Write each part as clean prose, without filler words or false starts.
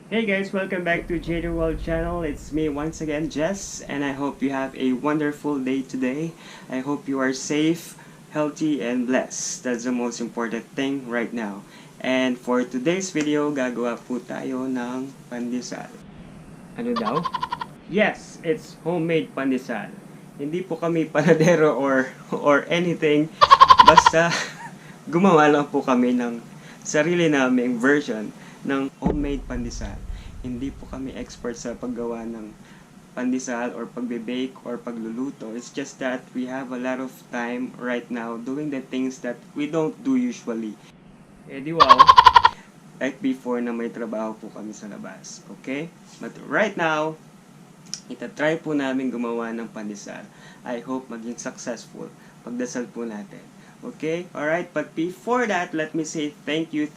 Hey guys, welcome back to JD World channel. It's me once again, Jess, and I hope you have a wonderful day today. I hope you are safe, healthy, and blessed. That's the most important thing right now. And for today's video, gagawa po tayo ng pandesal. Ano daw? Yes, it's homemade pandesal. Hindi po kami panadero or anything. Basta gumawa lang po kami ng sarili naming version ng homemade pandesal. Hindi po kami expert sa paggawa ng pandesal or pagbe-bake or pagluluto. It's just that we have a lot of time right now doing the things that we don't do usually. Eh di wow, like before na may trabaho po kami sa labas. Okay? But right now, itatry po namin gumawa ng pandesal. I hope maging successful. Pagdasal po natin. Okay? Alright, but before that, let me say thank you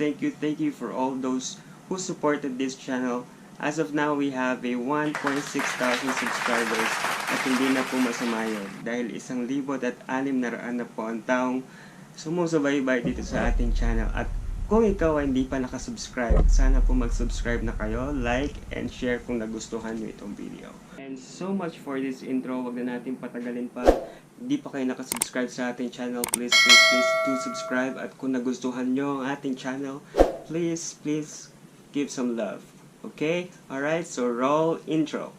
for all those who supported this channel. As of now, we have a 1.6 thousand subscribers at hindi na po masama yun dahil 1,600 na po ang taong sumusubaybay dito sa ating channel. At kung ikaw ay hindi pa nakasubscribe, sana po mag-subscribe na kayo, like, and share kung nagustuhan nyo itong video. And so much for this intro. Wag na natin patagalin pa. Hindi pa kayo nakasubscribe sa ating channel, please do subscribe. At kung nagustuhan nyo ang ating channel, please give some love. Okay? Alright, so roll intro.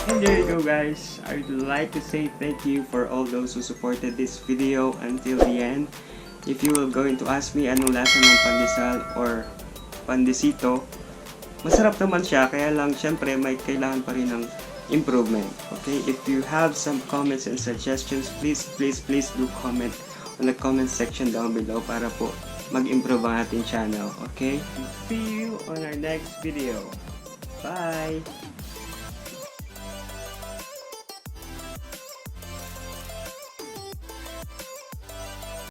And there you go guys, I'd like to say thank you for all those who supported this video until the end. If you will going to ask me anong lasa ng pandesal or pandesito, masarap naman siya, kaya lang syempre may kailangan pa rin ng improvement. Okay, if you have some comments and suggestions, please do comment on the comment section down below para po mag-improve ang ating channel. Okay, see you on our next video. Bye!